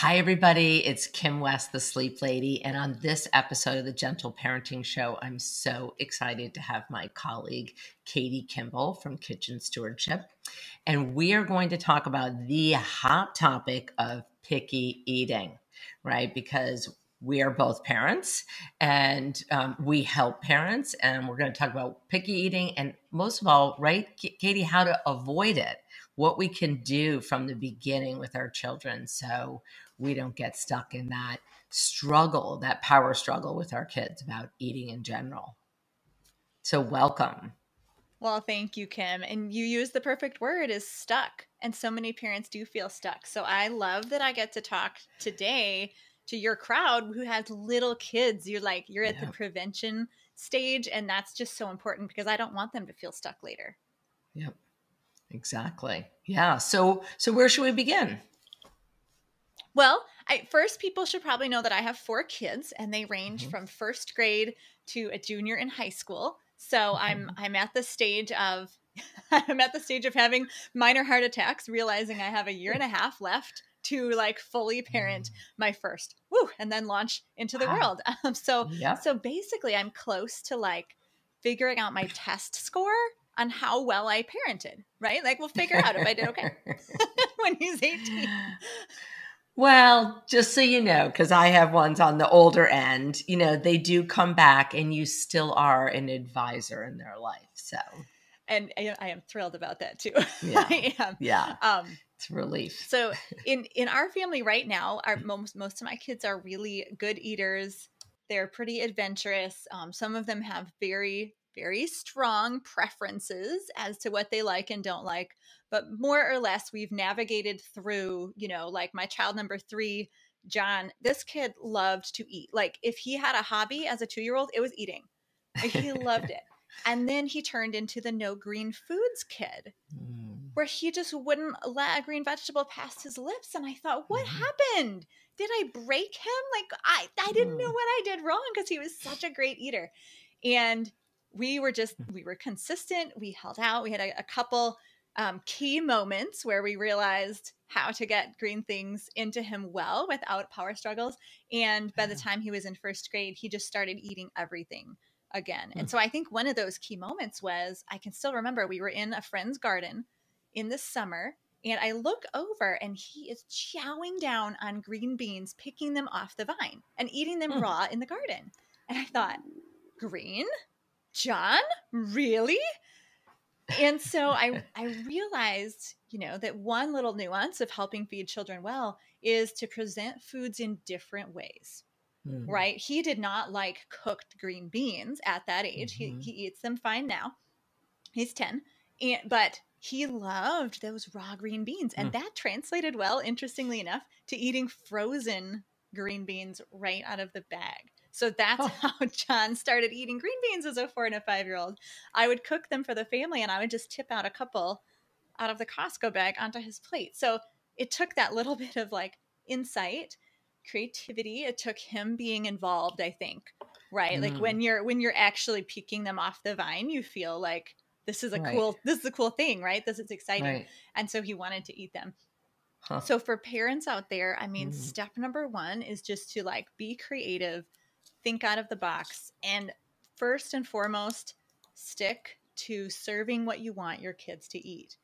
Hi, everybody. It's Kim West, the Sleep Lady. And on this episode of the Gentle Parenting Show, I'm so excited to have my colleague, Katie Kimball from Kitchen Stewardship. And we are going to talk about the hot topic of picky eating, right? Because we are both parents and we help parents. And we're going to talk about picky eating and most of all, right, Katie, how to avoid it. What we can do from the beginning with our children so we don't get stuck in that struggle, that power struggle with our kids about eating in general. So welcome. Well, thank you, Kim. And you used the perfect word is stuck. And so many parents do feel stuck. So I love that I get to talk today to your crowd who has little kids. You're at the prevention stage. And that's just so important because I don't want them to feel stuck later. Yep. Exactly. Yeah. So where should we begin? Well, first, people should probably know that I have 4 kids, and they range from first grade to a junior in high school. So I'm at the stage of having minor heart attacks, realizing I have a year and a half left to fully parent my first, and then launch into the world. So basically, I'm close to figuring out my test score on how well I parented, right? We'll figure out if I did okay when he's 18. Well, just so you know, because I have ones on the older end, they do come back and you still are an advisor in their life. So, and I am thrilled about that too. Yeah. I am. Yeah. It's a relief. So in our family right now, most of my kids are really good eaters. They're pretty adventurous. Some of them have very, very strong preferences as to what they like and don't like. But more or less, we've navigated through, my child number 3, John, this kid loved to eat. If he had a hobby as a 2-year-old, it was eating. He loved it. And then he turned into the no green foods kid, where he just wouldn't let a green vegetable past his lips. And I thought, what happened? Did I break him? I didn't know what I did wrong because he was such a great eater. And we were consistent. We held out. We had a couple key moments where we realized how to get green things into him well without power struggles. And by the time he was in first grade, he just started eating everything again. And so I think one of those key moments was, I can still remember, we were in a friend's garden in the summer, and I look over and he is chowing down on green beans, picking them off the vine and eating them raw in the garden. And I thought, green? John? Really? And so I realized, that one little nuance of helping feed children well is to present foods in different ways. Right? He did not like cooked green beans at that age. He eats them fine now. He's 10. But he loved those raw green beans. And that translated well, interestingly enough, to eating frozen green beans right out of the bag. So that's how John started eating green beans as a 4 and a 5-year-old. I would cook them for the family and I would just tip out a couple out of the Costco bag onto his plate. So it took that little bit of insight, creativity. It took him being involved, I think, right? When you're actually picking them off the vine, you feel like this is a cool thing, right? This is exciting. Right. And so he wanted to eat them. So for parents out there, step number 1 is just to be creative, think out of the box, and first and foremost, stick to serving what you want your kids to eat.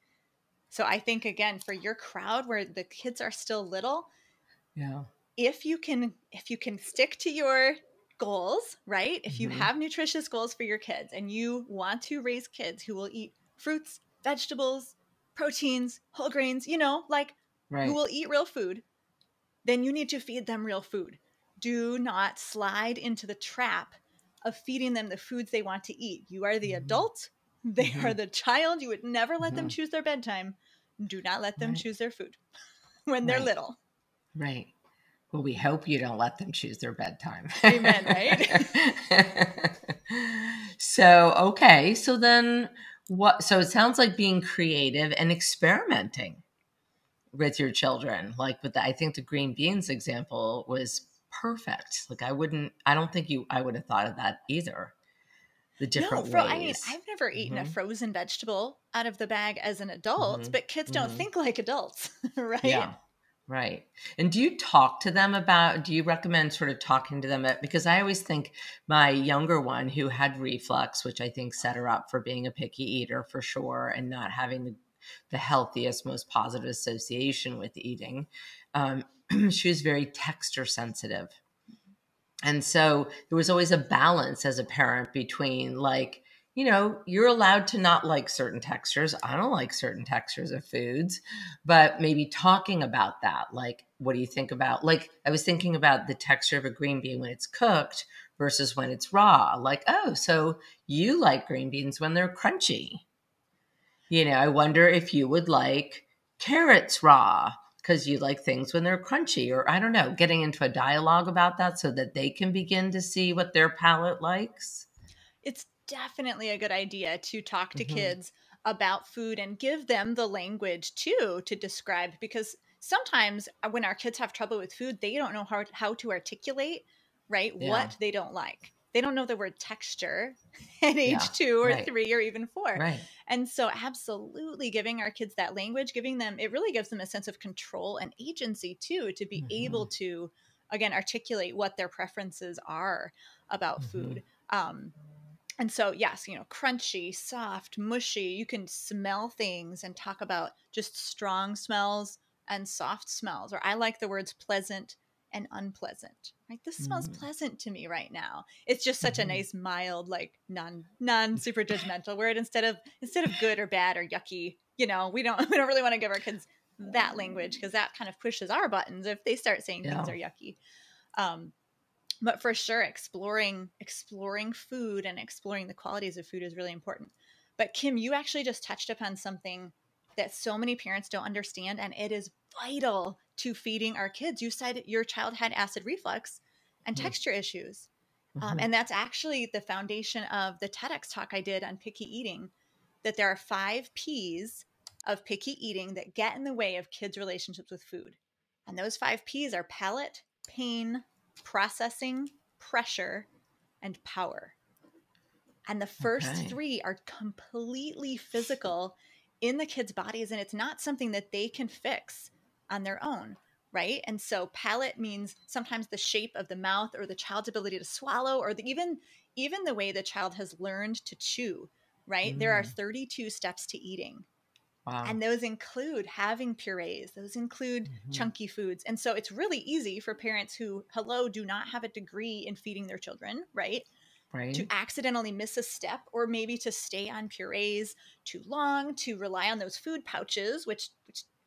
So I think, again, for your crowd where the kids are still little, if you can stick to your goals, right? If you have nutritious goals for your kids and you want to raise kids who will eat fruits, vegetables, proteins, whole grains, who will eat real food, then you need to feed them real food. Do not slide into the trap of feeding them the foods they want to eat. You are the adult. They are the child. You would never let them choose their bedtime. Do not let them choose their food when they're little. Right. Well, we hope you don't let them choose their bedtime. Amen, right? So then what? So it sounds like being creative and experimenting with your children. I think the green beans example was perfect. I don't think I would have thought of that either. The different ways. I've never eaten a frozen vegetable out of the bag as an adult, but kids don't think like adults, right? Right. And do you talk to them do you recommend sort of talking to them? Because I always think my younger one who had reflux, which I think set her up for being a picky eater for sure, and not having the healthiest, most positive association with eating. She was very texture sensitive. And so there was always a balance as a parent between like, you're allowed to not like certain textures. I don't like certain textures of foods, but maybe talking about that. Like, what do you think about, like, I was thinking about the texture of a green bean when it's cooked versus when it's raw. Like, oh, so you like green beans when they're crunchy. I wonder if you would like carrots raw because you like things when they're crunchy, or I don't know, getting into a dialogue about that so that they can begin to see what their palate likes. It's definitely a good idea to talk to Mm-hmm. kids about food and give them the language too to describe, because sometimes when our kids have trouble with food, they don't know how to articulate, right, Yeah. what they don't like. They don't know the word texture at age Yeah. 2 or Right. 3 or even 4. Right. And so absolutely giving our kids that language, it really gives them a sense of control and agency too, to be Mm-hmm. able to, again, articulate what their preferences are about Mm-hmm. food. And so, yes, crunchy, soft, mushy, you can smell things and talk about just strong smells and soft smells. Or I like the words pleasant and unpleasant, right? This smells Mm-hmm. pleasant to me right now. It's just such a Mm-hmm. nice, mild, like non super judgmental word instead of good or bad or yucky. We don't really want to give our kids that language, because that kind of pushes our buttons if they start saying things Yeah. are yucky. But for sure, exploring food and exploring the qualities of food is really important. But Kim, you actually just touched upon something that so many parents don't understand, and it is vital to feeding our kids. You said your child had acid reflux and Mm-hmm. texture issues. Mm-hmm. And that's actually the foundation of the TEDx talk I did on picky eating, that there are 5 P's of picky eating that get in the way of kids' relationships with food. And those 5 P's are palate, pain, processing, pressure, and power. And the first Okay. 3 are completely physical in the kids' bodies, and it's not something that they can fix on their own, right? And so palate means sometimes the shape of the mouth or the child's ability to swallow, or even the way the child has learned to chew, right? There are 32 steps to eating. Wow. And those include having purees, those include chunky foods. And so it's really easy for parents who, do not have a degree in feeding their children, right? Right. To accidentally miss a step, or maybe to stay on purees too long, to rely on those food pouches, which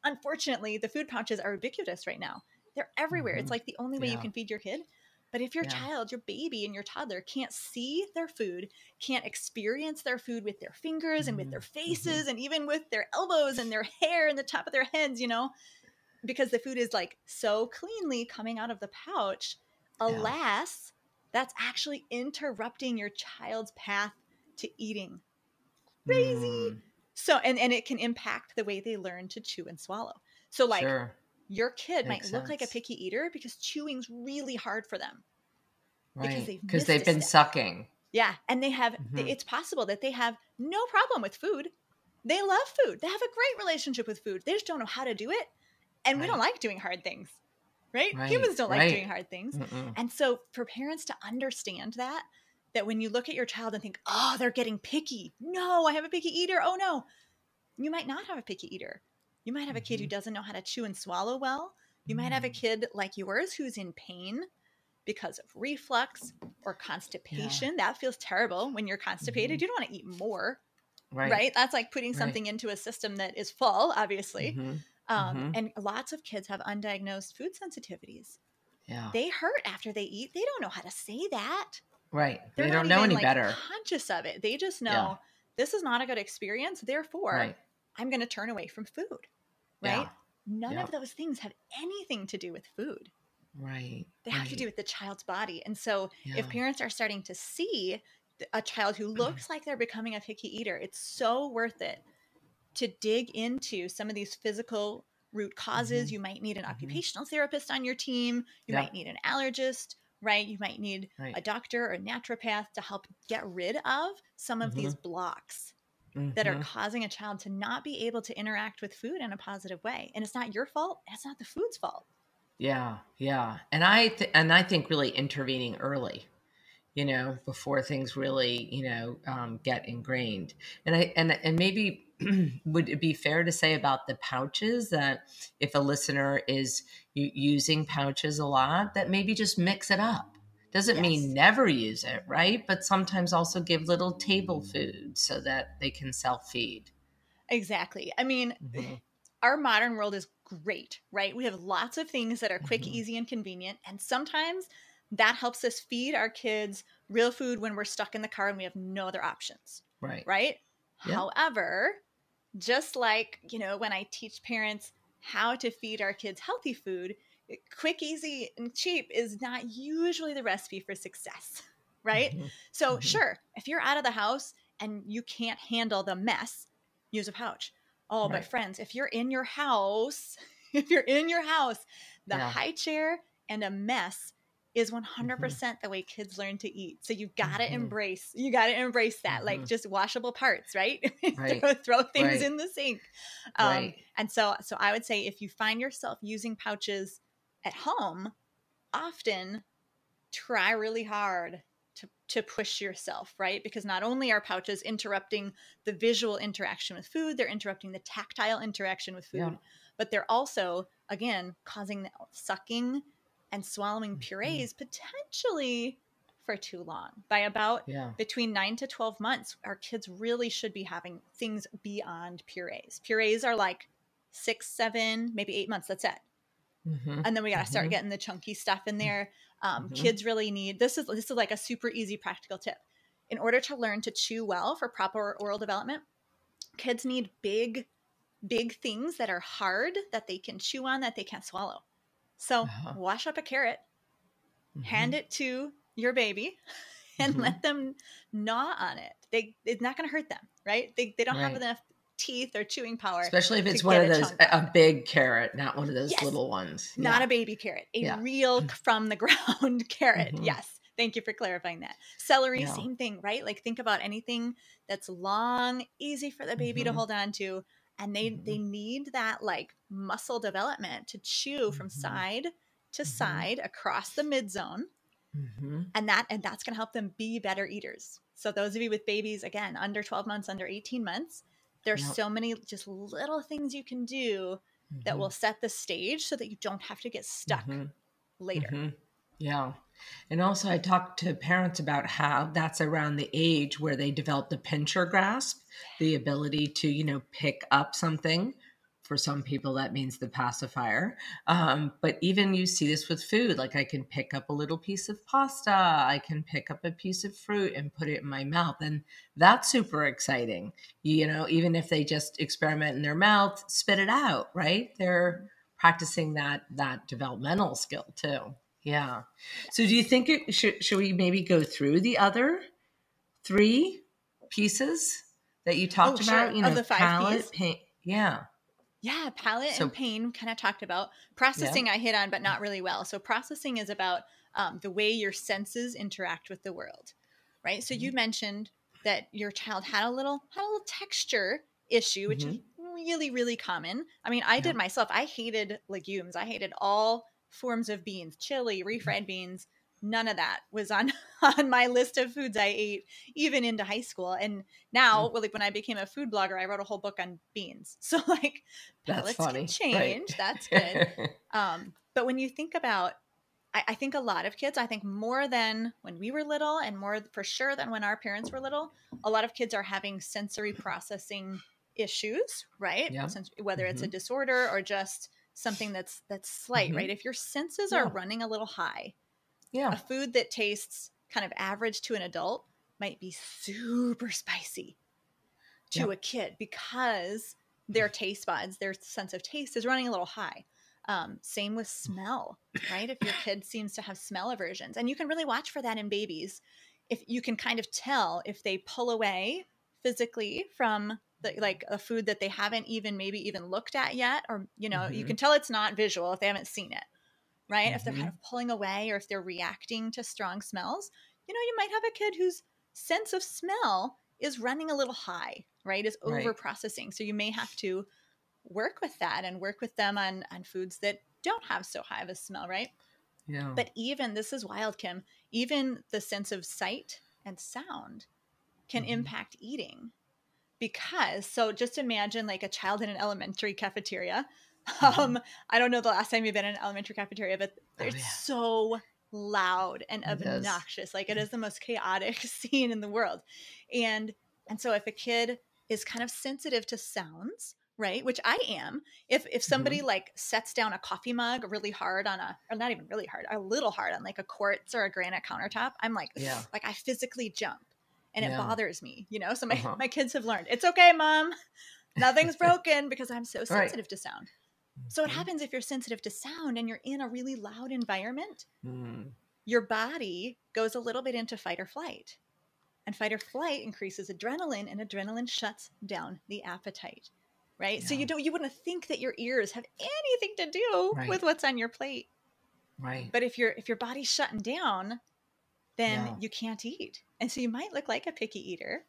unfortunately the food pouches are ubiquitous right now. They're everywhere. Mm-hmm. It's like the only way you can feed your kid. But if your child, your baby and your toddler can't see their food, can't experience their food with their fingers and with their faces and even with their elbows and their hair and the top of their heads, because the food is like so cleanly coming out of the pouch, alas, that's actually interrupting your child's path to eating. Crazy. So, and it can impact the way they learn to chew and swallow. So like, Sure. your kid might Makes look like a sense. picky eater because chewing's really hard for them, because Right. they've Because missed they've a been step. sucking. Yeah, and Mm-hmm. it's possible that they have no problem with food. They love food. They have a great relationship with food. They just don't know how to do it. And we don't like doing hard things, right? Right. Humans don't like doing Right. hard things. Mm-mm. And so for parents to understand that when you look at your child and think, oh, they're getting picky. No, I have a picky eater. Oh no, you might not have a picky eater. You might have a kid who doesn't know how to chew and swallow well. You might have a kid like yours who's in pain because of reflux or constipation. That feels terrible when you're constipated. You don't want to eat more, right? That's like putting something into a system that is full, obviously. And lots of kids have undiagnosed food sensitivities. Yeah. They hurt after they eat. They don't know how to say that. Right. They're They not don't know even any like better. conscious of it. They just know this is not a good experience. Therefore, I'm going to turn away from food, right? None of those things have anything to do with food. Right. They have to do with the child's body. And so if parents are starting to see a child who looks like they're becoming a picky eater, it's so worth it to dig into some of these physical root causes. You might need an occupational therapist on your team. You might need an allergist, right? You might need a doctor or a naturopath to help get rid of some of these blocks. that are causing a child to not be able to interact with food in a positive way. And it's not your fault. And it's not the food's fault. Yeah. Yeah. And I think really intervening early, before things really, get ingrained. And maybe would it be fair to say about the pouches that if a listener is using pouches a lot, that maybe just mix it up? Doesn't mean never use it, right? But sometimes also give little table food so that they can self-feed. Exactly. I mean, our modern world is great, right? We have lots of things that are quick, easy, and convenient. And sometimes that helps us feed our kids real food when we're stuck in the car and we have no other options. Right. Right? Yeah. However, just like, when I teach parents how to feed our kids healthy food, quick, easy, and cheap is not usually the recipe for success, right? So sure, if you're out of the house and you can't handle the mess, use a pouch. Oh, but friends, if you're in your house, the high chair and a mess is 100% the way kids learn to eat. So you've got to embrace that, like just washable parts, right? throw things in the sink. And so I would say if you find yourself using pouches at home, often try really hard to push yourself, right? Because not only are pouches interrupting the visual interaction with food, they're interrupting the tactile interaction with food, but they're also, again, causing the sucking and swallowing purees potentially for too long. By about between 9 to 12 months, our kids really should be having things beyond purees. Purees are like 6, 7, maybe 8 months. That's it. And then we got to start getting the chunky stuff in there. Kids really need, this is like a super easy practical tip. In order to learn to chew well for proper oral development, kids need big things that are hard, that they can chew on, that they can't swallow. So wash up a carrot, hand it to your baby, and let them gnaw on it. It's not going to hurt them, right? They don't have enough teeth or chewing power. Especially if it's one of those, a big carrot, not one of those little ones. Not a baby carrot, a real from the ground carrot. Yes. Thank you for clarifying that. Celery, same thing, right? Like think about anything that's long, easy for the baby to hold on to. And they need that like muscle development to chew from side to side across the mid zone. And that's going to help them be better eaters. So those of you with babies, again, under 12 months, under 18 months, there's so many just little things you can do that will set the stage so that you don't have to get stuck later. Yeah. And also I talked to parents about how that's around the age where they develop the pincher grasp, the ability to, pick up something. For some people, that means the pacifier. But even you see this with food, like I can pick up a little piece of pasta, I can pick up a piece of fruit and put it in my mouth. And that's super exciting. Even if they just experiment in their mouth, spit it out, right? They're practicing that developmental skill too. Yeah. So do you think should we maybe go through the other 3 pieces that you talked about? Of the 5 palate, Ps? pain. Yeah. Yeah, palate and pain kind of talked about. Processing I hit on, but not really well. So processing is about the way your senses interact with the world, right? So you mentioned that your child had a little texture issue, which is really, really common. I mean, I did myself. I hated legumes. I hated all forms of beans, chili, refried beans. None of that was on my list of foods I ate even into high school. And now, like when I became a food blogger, I wrote a whole book on beans. So like palates can change. Right. That's good. But when you think about, I think a lot of kids, I think more than when we were little and more for sure than when our parents were little, a lot of kids are having sensory processing issues, right? Yeah. Whether it's a disorder or just something that's slight, right? If your senses are running a little high, a food that tastes kind of average to an adult might be super spicy to a kid because their taste buds, their sense of taste is running a little high. Same with smell, right? If your kid seems to have smell aversions, and you can really watch for that in babies, if you can kind of tell if they pull away physically from like a food that they haven't even looked at yet, or, you can tell it's not visual if they haven't seen it. Right? If they're kind of pulling away or if they're reacting to strong smells, you might have a kid whose sense of smell is running a little high, right? Is Right. over processing. So you may have to work with that and work with them on foods that don't have so high of a smell, right? Yeah. But even, this is wild, Kim, even the sense of sight and sound can impact eating. Because, so just imagine like a child in an elementary cafeteria. I don't know the last time you've been in an elementary cafeteria, but they're so loud and obnoxious. Like, it is the most chaotic scene in the world. And so if a kid is kind of sensitive to sounds, right, which I am, if somebody like sets down a coffee mug really hard on or not even really hard, a little hard on like a quartz or a granite countertop, I'm like, like I physically jump. And it bothers me, you know? So my kids have learned, it's okay, Mom, nothing's broken, because I'm so sensitive to sound. So what happens if you're sensitive to sound and you're in a really loud environment? Your body goes a little bit into fight or flight. And fight or flight increases adrenaline, and adrenaline shuts down the appetite, right? So you wouldn't think that your ears have anything to do with what's on your plate. Right. But if your body's shutting down, then you can't eat. And so you might look like a picky eater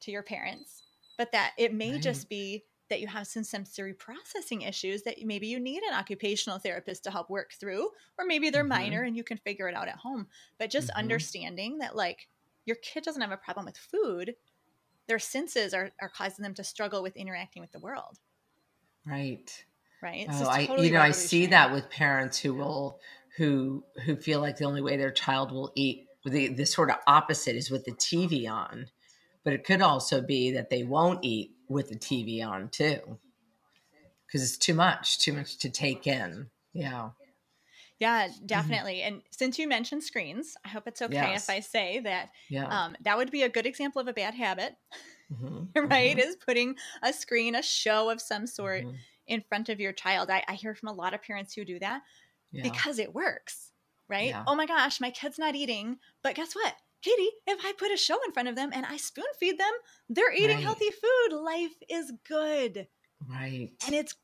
to your parents, but that it may just be that you have some sensory processing issues that maybe you need an occupational therapist to help work through, or maybe they're minor and you can figure it out at home. But just understanding that, like, your kid doesn't have a problem with food. Their senses are causing them to struggle with interacting with the world. Right. Right. Oh, I see that with parents who feel like the only way their child will eat, the sort of opposite is with the TV on, but it could also be that they won't eat with the TV on too, because it's too much to take in. Yeah. Yeah, definitely. And since you mentioned screens, I hope it's okay if I say that that would be a good example of a bad habit, right? Is putting a screen, a show of some sort in front of your child. I hear from a lot of parents who do that because it works, right? Oh my gosh, my kid's not eating, but guess what? Katie, if I put a show in front of them and I spoon feed them, they're eating healthy food. Life is good. Right. And that is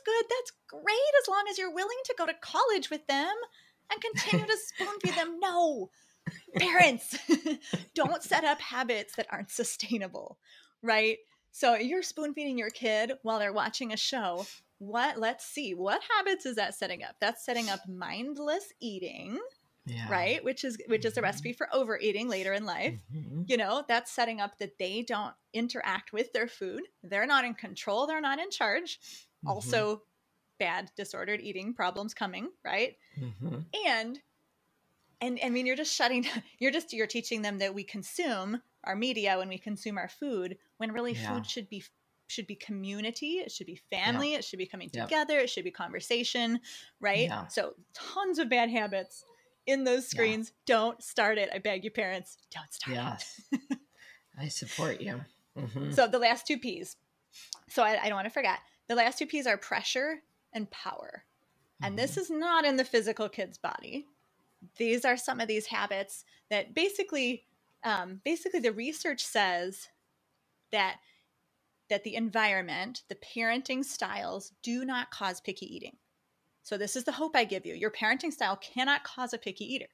good. That's great, as long as you're willing to go to college with them and continue to spoon feed them. No, parents, don't set up habits that aren't sustainable, right? So you're spoon feeding your kid while they're watching a show. Let's see, what habits is that setting up? That's setting up mindless eating, right? Which is a recipe for overeating later in life. You know, that's setting up that they don't interact with their food. They're not in control. They're not in charge. Also, bad disordered eating problems coming, right? And I mean, you're teaching them that we consume our media when we consume our food, when really food should be community. It should be family. It should be coming together. It should be conversation, right? So tons of bad habits in those screens. Don't start it. I beg you, parents, don't start it. I support you. So the last two P's. So I don't want to forget. The last two P's are pressure and power. And this is not in the physical kid's body. These are some of these habits that basically the research says that the environment, the parenting styles do not cause picky eating. So this is the hope I give you. Your parenting style cannot cause a picky eater.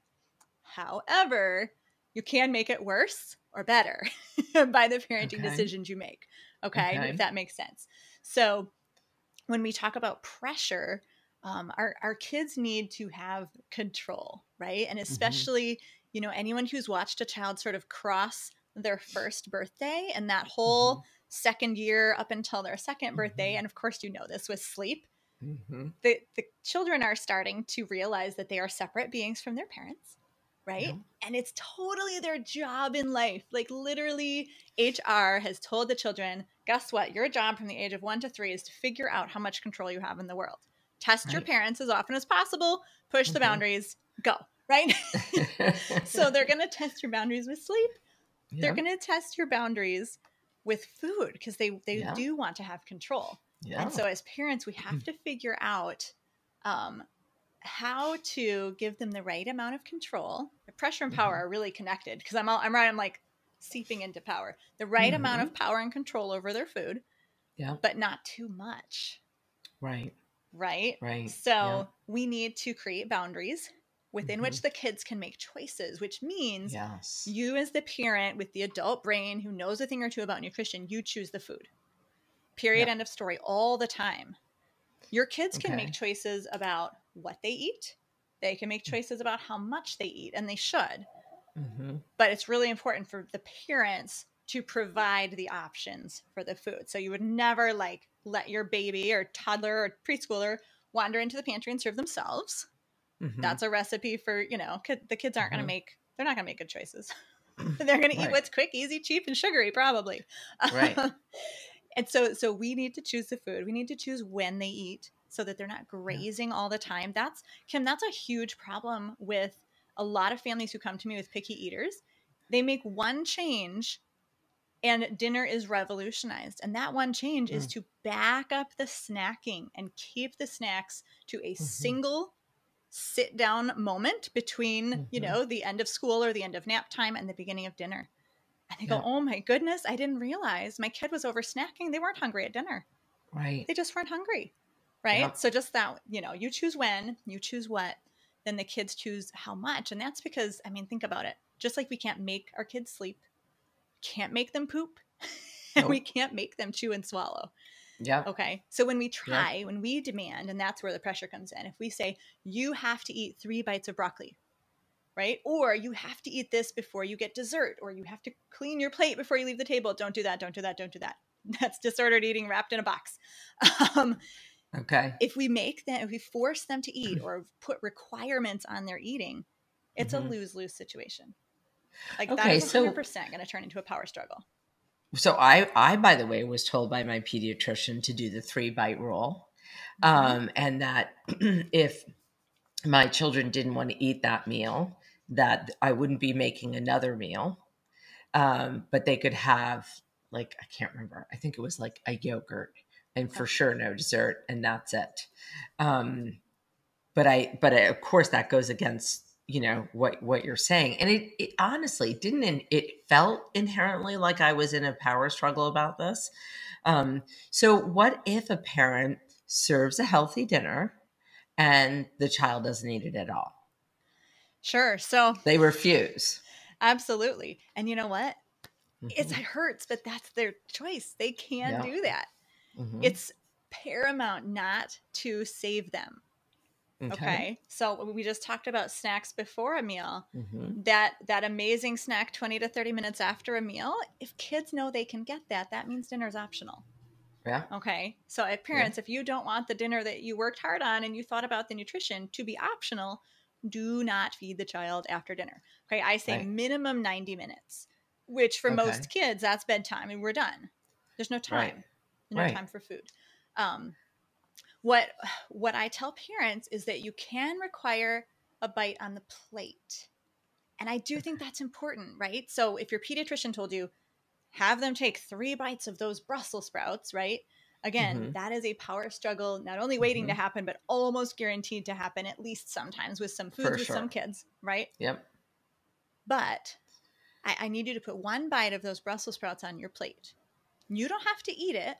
However, you can make it worse or better by the parenting decisions you make. Okay? If that makes sense. So when we talk about pressure, our kids need to have control, right? And especially, you know, anyone who's watched a child sort of cross their first birthday and that whole second year up until their second birthday. And of course, you know this with sleep. The children are starting to realize that they are separate beings from their parents, right? And it's totally their job in life. Like, literally, HR has told the children, guess what? Your job from the age of 1 to 3 is to figure out how much control you have in the world. Test your parents as often as possible, push the boundaries, go, right? So they're going to test your boundaries with sleep. They're going to test your boundaries with food, because they do want to have control. And so as parents, we have to figure out how to give them the right amount of control. The pressure and power are really connected, because I'm like seeping into power. The right amount of power and control over their food, but not too much. Right. So we need to create boundaries within which the kids can make choices, which means Yes. you as the parent with the adult brain who knows a thing or two about nutrition, you choose the food. Period. Yep. End of story. All the time. Your kids can Okay. make choices about what they eat. They can make choices about how much they eat, and they should. But it's really important for the parents to provide the options for the food. So you would never like let your baby or toddler or preschooler wander into the pantry and serve themselves. That's a recipe for, you know, the kids aren't going to make, they're not going to make good choices. They're going to eat what's quick, easy, cheap, and sugary, probably. Right. And so we need to choose the food. We need to choose when they eat so that they're not grazing all the time. Kim, that's a huge problem with a lot of families who come to me with picky eaters. They make one change and dinner is revolutionized. And that one change is to back up the snacking and keep the snacks to a single sit down moment between, you know, the end of school or the end of nap time and the beginning of dinner. And they go, oh my goodness, I didn't realize my kid was over snacking. They weren't hungry at dinner. Right. They just weren't hungry. Right. Yep. So just that, you know, you choose when, you choose what, then the kids choose how much. And that's because, I mean, think about it. Just like we can't make our kids sleep, can't make them poop, and we can't make them chew and swallow. Yeah. Okay. So when we try, when we demand, and that's where the pressure comes in. If we say, you have to eat 3 bites of broccoli, right? Or you have to eat this before you get dessert, or you have to clean your plate before you leave the table. Don't do that. Don't do that. Don't do that. That's disordered eating wrapped in a box. Okay. If we force them to eat or put requirements on their eating, it's a lose-lose situation. Like that is 100% going to turn into a power struggle. So I, by the way, was told by my pediatrician to do the 3-bite rule. And that if my children didn't want to eat that meal, that I wouldn't be making another meal. But they could have, like, I can't remember. I think it was like a yogurt and for sure no dessert. And that's it. But of course that goes against, you know, what you're saying. And it honestly it felt inherently like I was in a power struggle about this. So what if a parent serves a healthy dinner and the child doesn't eat it at all? Sure. So they refuse. Absolutely. And you know what? It hurts, but that's their choice. They can do that. It's paramount not to save them. Okay. So we just talked about snacks before a meal. That amazing snack 20 to 30 minutes after a meal, if kids know they can get that, that means dinner is optional. Yeah. Okay. So if parents, if you don't want the dinner that you worked hard on and you thought about the nutrition to be optional, do not feed the child after dinner. Okay. I say minimum 90 minutes, which for most kids, that's bedtime and we're done. There's no time. There's no time for food. What I tell parents is that you can require a bite on the plate. And I do think that's important, right? So if your pediatrician told you, have them take 3 bites of those Brussels sprouts, right? Again, that is a power struggle, not only waiting to happen, but almost guaranteed to happen at least sometimes with some foods with some kids, right? Yep. But I need you to put 1 bite of those Brussels sprouts on your plate. You don't have to eat it,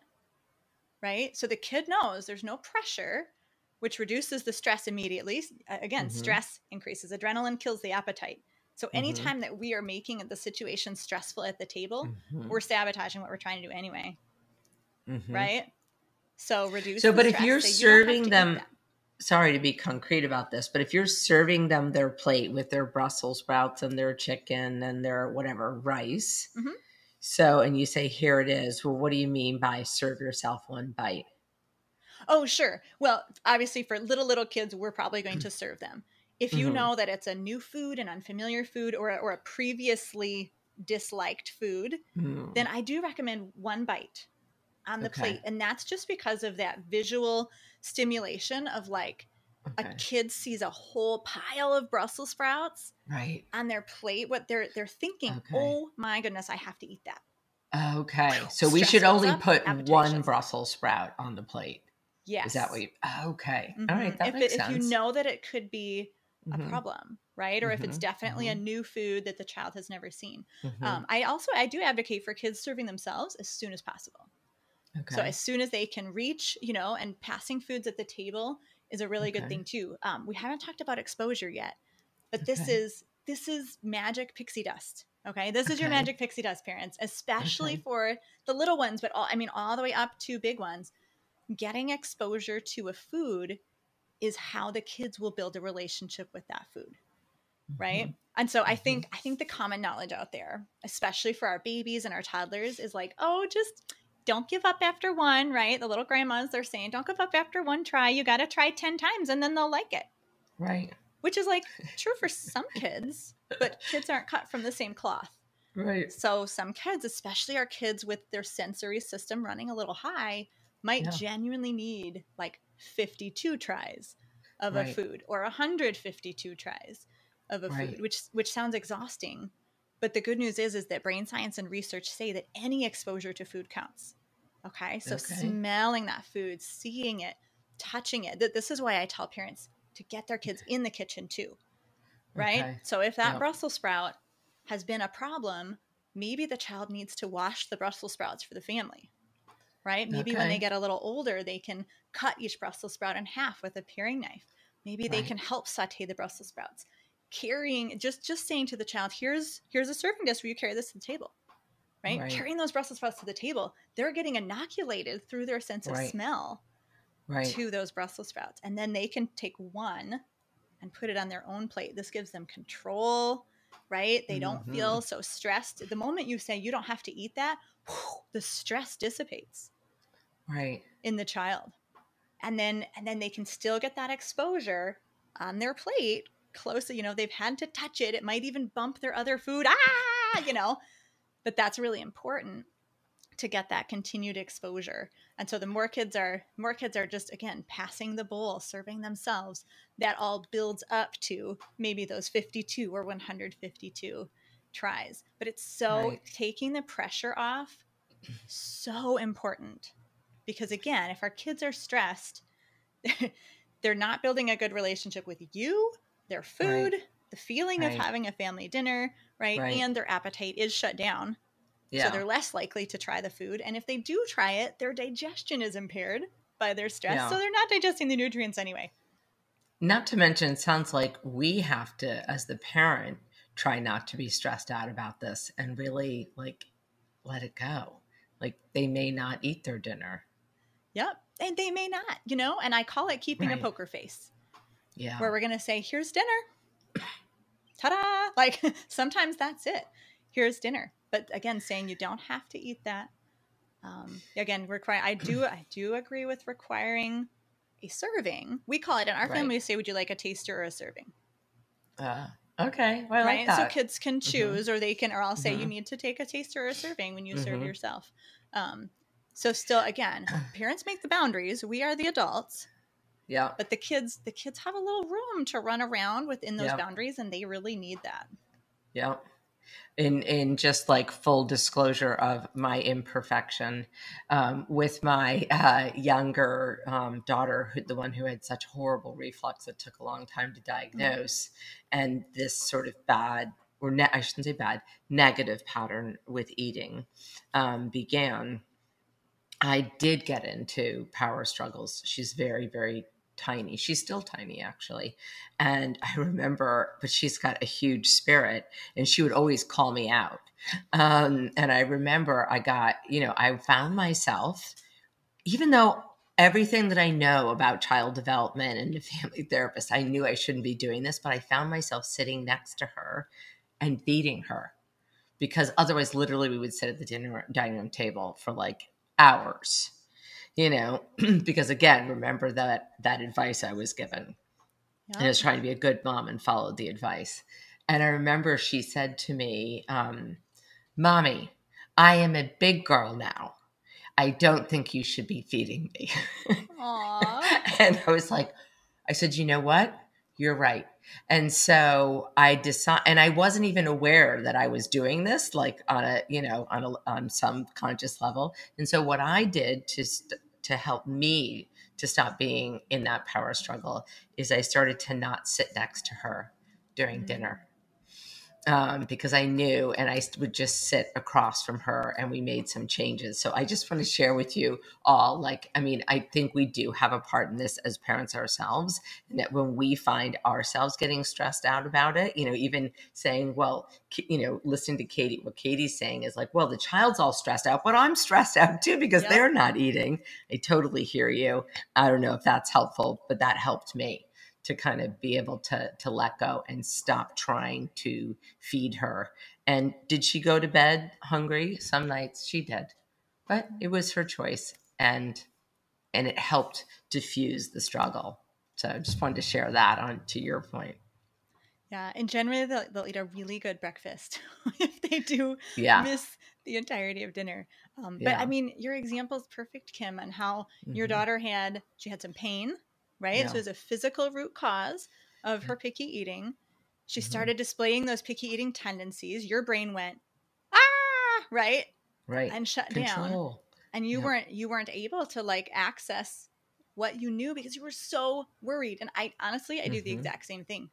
right? So the kid knows there's no pressure, which reduces the stress immediately. Again, stress increases adrenaline, kills the appetite. So anytime that we are making the situation stressful at the table, we're sabotaging what we're trying to do anyway. Right? So reduce the but stress. If you're serving them, sorry to be concrete about this, but if you're serving them their plate with their Brussels sprouts and their chicken and their whatever rice, so, and you say, here it is. Well, what do you mean by serve yourself 1 bite? Oh, sure. Well, obviously for little kids, we're probably going to serve them. If you know that it's a new food, an unfamiliar food, or a previously disliked food, then I do recommend 1 bite on the plate. And that's just because of that visual stimulation of like a kid sees a whole pile of Brussels sprouts on their plate. What they're thinking, oh my goodness, I have to eat that. Okay. So we should only put 1 Brussels sprout on the plate. Yes. Is that what you, okay. All right. That makes sense. If you know that it could be a problem, right? Or if it's definitely a new food that the child has never seen. I do advocate for kids serving themselves as soon as possible. So as soon as they can reach, and passing foods at the table is a really good thing too. We haven't talked about exposure yet. But this is magic pixie dust. Okay. This is your magic pixie dust, parents, especially for the little ones, but all the way up to big ones. Getting exposure to a food is how the kids will build a relationship with that food. Right. And so I think the common knowledge out there, especially for our babies and our toddlers, is like, oh, just don't give up after one, right? The little grandmas, they're saying, don't give up after one try. You got to try 10 times and then they'll like it. Right. Which is like true for some kids, but kids aren't cut from the same cloth. Right. So some kids, especially our kids with their sensory system running a little high, might genuinely need like 52 tries of a food or 152 tries of a food, which sounds exhausting. But the good news is that brain science and research say that any exposure to food counts. Okay. So smelling that food, seeing it, touching it. This is why I tell parents to get their kids in the kitchen too. Right. Okay. So if that Brussels sprout has been a problem, maybe the child needs to wash the Brussels sprouts for the family. Right. Maybe when they get a little older, they can cut each Brussels sprout in half with a paring knife. Maybe they can help saute the Brussels sprouts. Carrying, just saying to the child, here's a serving dish where you carry this to the table. Right. Carrying those Brussels sprouts to the table, they're getting inoculated through their sense of smell to those Brussels sprouts. And then they can take one and put it on their own plate. This gives them control, right? They don't feel so stressed. The moment you say you don't have to eat that, the stress dissipates in the child. And then they can still get that exposure on their plate close. They've had to touch it. It might even bump their other food. But that's really important to get that continued exposure. And so the more kids are just, again, passing the bowl, serving themselves, that all builds up to maybe those 52 or 152 tries. But it's so taking the pressure off, so important. Because again, if our kids are stressed, they're not building a good relationship with you, their food, the feeling of having a family dinner, and their appetite is shut down. So they're less likely to try the food. And if they do try it, their digestion is impaired by their stress. So they're not digesting the nutrients anyway. Not to mention, it sounds like we have to, as the parent, try not to be stressed out about this and really let it go. Like they may not eat their dinner. Yep. And they may not, and I call it keeping a poker face. Yeah. Where we're going to say, here's dinner. Ta-da. Like sometimes that's it. Here's dinner. But again, saying you don't have to eat that. Again, I do agree with requiring a serving. We call it in our family. We say, would you like a taster or a serving? Okay. Well, I like that. So kids can choose, or I'll say you need to take a taster or a serving when you serve yourself. So still, again, parents make the boundaries. We are the adults. Yeah. But the kids have a little room to run around within those boundaries, and they really need that. Yeah. In just like full disclosure of my imperfection, with my younger daughter, the one who had such horrible reflux that took a long time to diagnose, and this sort of bad, or I shouldn't say bad, negative pattern with eating began. I did get into power struggles. She's very, very tiny. She's still tiny, actually. And I remember, but she's got a huge spirit, and she would always call me out. And I remember I found myself, even though everything that I know about child development and a family therapist, I knew I shouldn't be doing this, but I found myself sitting next to her and beating her, because otherwise, literally, we would sit at the dining room table for like hours. Because again, remember that advice I was given. Yep. And I was trying to be a good mom and followed the advice. And I remember she said to me, Mommy, I am a big girl now. I don't think you should be feeding me. Aww. And I said, you know what? You're right. And so I decided, and I wasn't even aware that I was doing this, like on some conscious level. And so what I did to help me to stop being in that power struggle is I started to not sit next to her during dinner. because I knew, and I would just sit across from her and we made some changes. So I just want to share with you all, like, I mean, I think we do have a part in this as parents ourselves, and that when we find ourselves getting stressed out about it, even saying, well, listening to Katie, what Katie's saying is like, well, the child's all stressed out, but I'm stressed out too because they're not eating. I totally hear you. I don't know if that's helpful, but that helped me to kind of be able to let go and stop trying to feed her. And did she go to bed hungry? Some nights she did, but it was her choice, and it helped diffuse the struggle. So I just wanted to share that on to your point. Yeah, and generally they'll eat a really good breakfast if they do miss the entirety of dinner. But I mean, your example is perfect, Kim, on how your daughter had some pain, right? Yeah. So it was a physical root cause of her picky eating. She started displaying those picky eating tendencies. Your brain went, ah, right, and shut down, and you weren't able to like access what you knew because you were so worried. And I honestly do the exact same thing.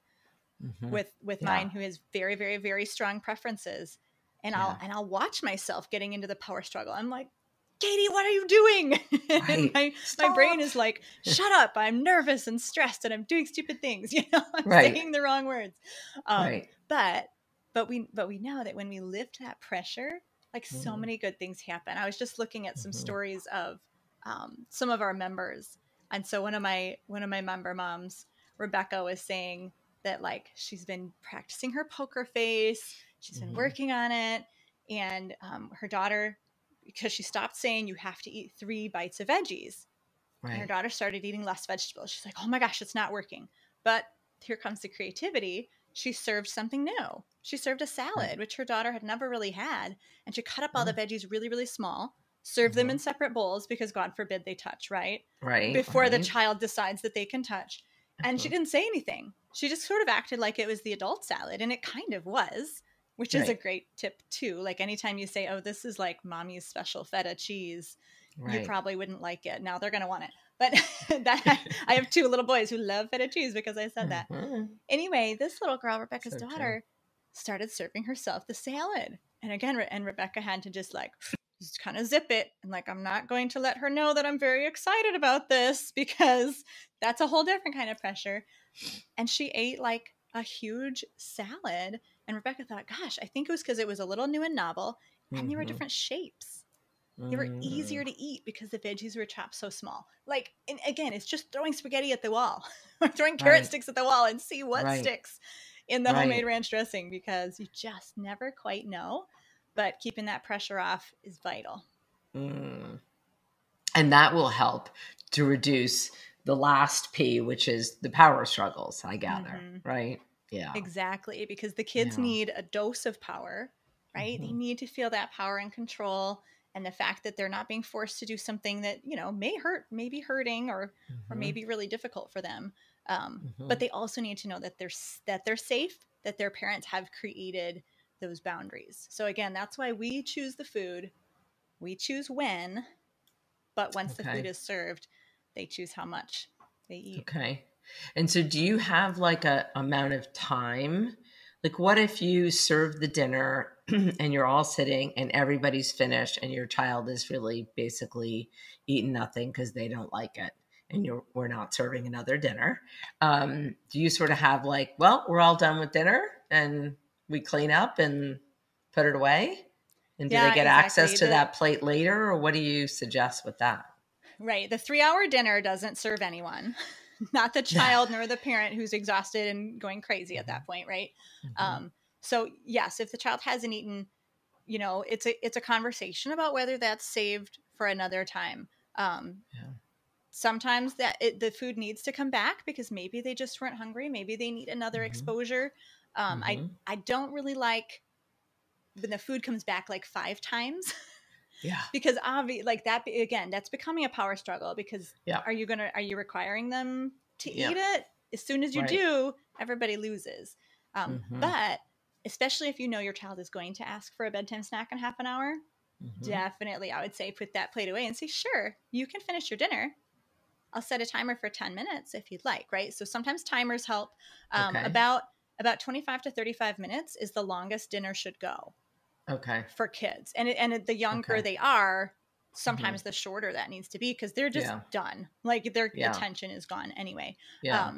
With mine, who has very, very, very strong preferences, and I'll watch myself getting into the power struggle. I'm like, Katie, what are you doing? And my brain is like, shut up! I'm nervous and stressed, and I'm doing stupid things. I'm saying the wrong words. But we know that when we lift that pressure, like so many good things happen. I was just looking at some stories of some of our members, and so one of my member moms, Rebecca, was saying that like she's been practicing her poker face, she's been working on it, and her daughter, because she stopped saying you have to eat 3 bites of veggies, and her daughter started eating less vegetables. She's like, oh my gosh, it's not working. But here comes the creativity. She served something new. She served a salad, which her daughter had never really had, and she cut up all the veggies really, really small, served them in separate bowls because God forbid they touch, before the child decides that they can touch. And she didn't say anything. She just sort of acted like it was the adult salad, and it kind of was, which is a great tip too. Like anytime you say, oh, this is like mommy's special feta cheese, you probably wouldn't like it. Now they're going to want it. But I have 2 little boys who love feta cheese because I said that. Anyway, this little girl, Rebecca's daughter, started serving herself the salad. And again, Rebecca had to just like just kind of zip it. And like, I'm not going to let her know that I'm very excited about this because that's a whole different kind of pressure. And she ate like a huge salad. And Rebecca thought, gosh, I think it was because it was a little new and novel. And they were different shapes. They were easier to eat because the veggies were chopped so small. Like, and again, it's just throwing spaghetti at the wall or throwing carrot sticks at the wall and see what sticks in the homemade ranch dressing, because you just never quite know. But keeping that pressure off is vital. And that will help to reduce the last P, which is the power struggles, I gather, right? Yeah. Exactly, because the kids need a dose of power, right? They need to feel that power and control, and the fact that they're not being forced to do something that, may be hurting or may be really difficult for them. But they also need to know that they're safe, that their parents have created those boundaries. So again, that's why we choose the food, we choose when, but once the food is served, they choose how much they eat. Okay. And so do you have like a amount of time? Like what if you serve the dinner and you're all sitting and everybody's finished and your child is really basically eating nothing because they don't like it, and we're not serving another dinner. Do you sort of have like, well, we're all done with dinner and we clean up and put it away? And do they get access to that plate later, or what do you suggest with that? Right. The 3-hour dinner doesn't serve anyone, not the child nor the parent who's exhausted and going crazy at that point. Right. So yes, if the child hasn't eaten, it's a conversation about whether that's saved for another time. Sometimes the food needs to come back because maybe they just weren't hungry. Maybe they need another exposure. I don't really like when the food comes back like 5 times. Yeah. Because like that, again, that's becoming a power struggle because are you requiring them to eat it? As soon as you do, everybody loses. But especially if your child is going to ask for a bedtime snack in half an hour, definitely I would say put that plate away and say, sure, you can finish your dinner. I'll set a timer for 10 minutes if you'd like, right? So sometimes timers help. About about 25 to 35 minutes is the longest dinner should go. Okay. For kids. And the younger they are, sometimes the shorter that needs to be, because they're just done. Like their attention is gone anyway. Yeah.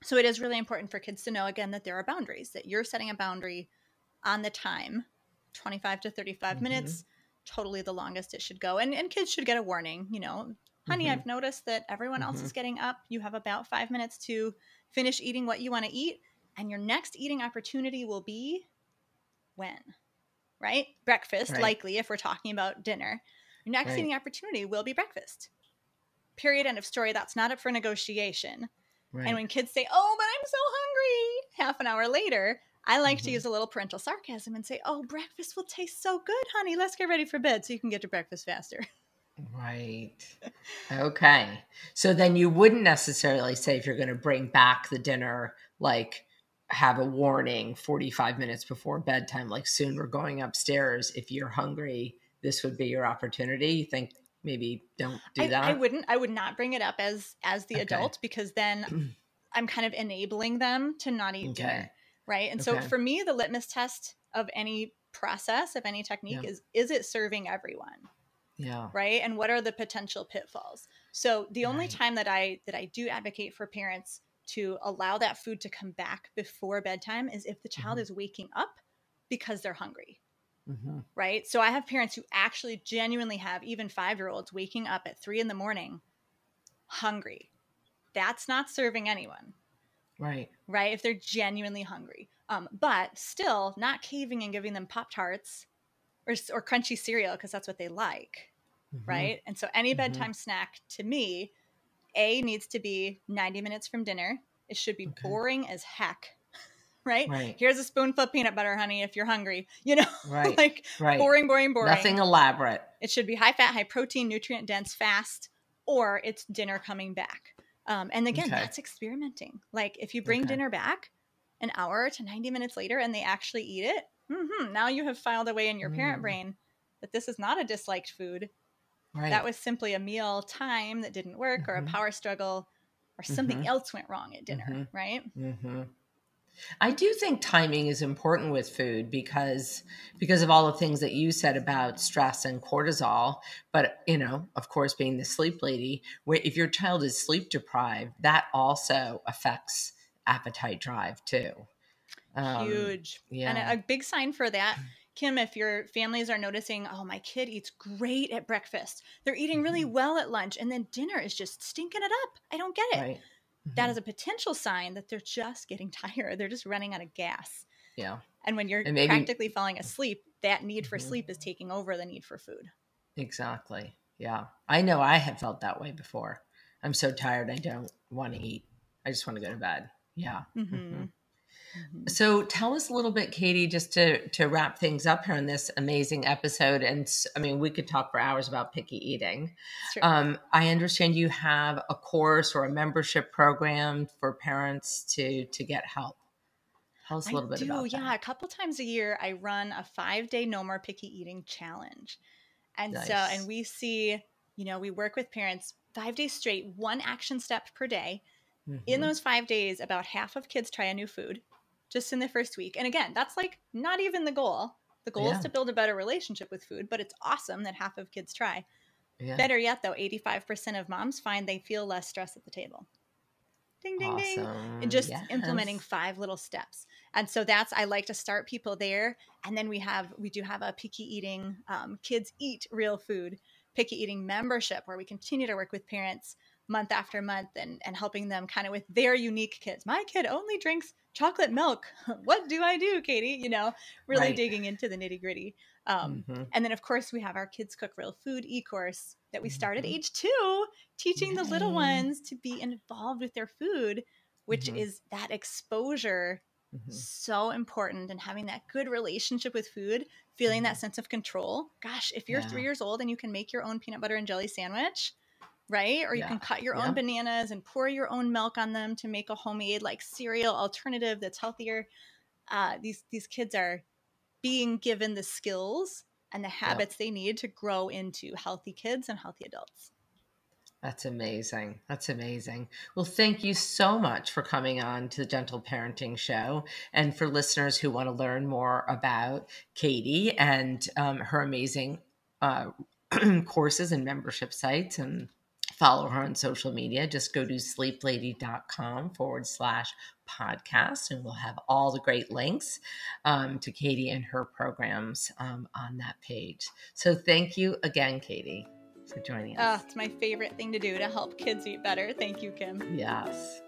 So it is really important for kids to know, again, that there are boundaries, that you're setting a boundary on the time, 25 to 35 minutes, totally the longest it should go. And kids should get a warning, you know, honey, I've noticed that everyone else is getting up. You have about 5 minutes to finish eating what you want to eat. And your next eating opportunity will be when? Right? Breakfast, likely, if we're talking about dinner. Your next eating opportunity will be breakfast. Period. End of story. That's not up for negotiation. Right. And when kids say, oh, but I'm so hungry, half an hour later, I like to use a little parental sarcasm and say, oh, breakfast will taste so good, honey. Let's get ready for bed so you can get to breakfast faster. Right. Okay. So then you wouldn't necessarily say, if you're going to bring back the dinner, like have a warning 45 minutes before bedtime, like soon we're going upstairs. If you're hungry, this would be your opportunity. You think maybe don't do that? I would not bring it up as the adult, because then I'm kind of enabling them to not eat dinner. Right. And so for me, the litmus test of any process, of any technique is it serving everyone? Yeah. Right. And what are the potential pitfalls? So the only time that I do advocate for parents to allow that food to come back before bedtime is if the child is waking up because they're hungry. Right. So I have parents who actually genuinely have even 5-year-olds waking up at 3 a.m. hungry. That's not serving anyone. Right. Right. If they're genuinely hungry. But still not caving and giving them Pop-Tarts or crunchy cereal because that's what they like. Right. And so any bedtime snack to me, needs to be 90 minutes from dinner. It should be boring as heck. Right? Here's a spoonful of peanut butter, honey, if you're hungry. You know, boring. Nothing elaborate. It should be high fat, high protein, nutrient dense, fast, or it's dinner coming back. And again, that's experimenting. Like if you bring dinner back an hour to 90 minutes later and they actually eat it, now you have filed away in your parent brain that this is not a disliked food. That was simply a meal time that didn't work or a power struggle or something else went wrong at dinner, right? I do think timing is important with food because of all the things that you said about stress and cortisol. But, you know, of course, being the sleep lady, if your child is sleep deprived, that also affects appetite drive too. Huge. Yeah. And a big sign for that, Kim, if your families are noticing, oh, my kid eats great at breakfast. They're eating really well at lunch. And then dinner is just stinking it up. I don't get it. Right. That is a potential sign that they're just getting tired. They're just running out of gas. Yeah. And when you're practically falling asleep, that need for sleep is taking over the need for food. Exactly. Yeah. I know I have felt that way before. I'm so tired. I don't want to eat. I just want to go to bed. Yeah. So tell us a little bit, Katie, just to wrap things up here on this amazing episode. And I mean, we could talk for hours about picky eating. I understand you have a course or a membership program for parents to get help. Tell us a little bit about that. Yeah, a couple times a year, I run a 5-day No More Picky Eating challenge. And and we see, you know, we work with parents 5 days straight, one action step per day. In those 5 days, about half of kids try a new food. Just in the first week. And again, that's like not even the goal. The goal is to build a better relationship with food, but it's awesome that half of kids try. Yeah. Better yet, though, 85% of moms find they feel less stress at the table. Ding, ding, ding. And just implementing 5 little steps. And so I like to start people there. And then we do have a picky eating, kids eat real food, picky eating membership where we continue to work with parents month after month and helping them kind of with their unique kids. My kid only drinks chocolate milk. What do I do, Katie? You know, really digging into the nitty gritty. And then of course we have our Kids Cook Real Food eCourse that we start at age 2, teaching the little ones to be involved with their food, which is that exposure so important, and having that good relationship with food, feeling that sense of control. Gosh, if you're 3 years old and you can make your own peanut butter and jelly sandwich, right? Or you can cut your own bananas and pour your own milk on them to make a homemade like cereal alternative that's healthier. These kids are being given the skills and the habits they need to grow into healthy kids and healthy adults. That's amazing. That's amazing. Well, thank you so much for coming on to the Gentle Parenting Show. And for listeners who want to learn more about Katie and her amazing courses and membership sites and follow her on social media, just go to sleeplady.com/podcast, and we'll have all the great links to Katie and her programs on that page. So thank you again, Katie, for joining us. It's my favorite thing to do to help kids eat better. Thank you, Kim. Yes.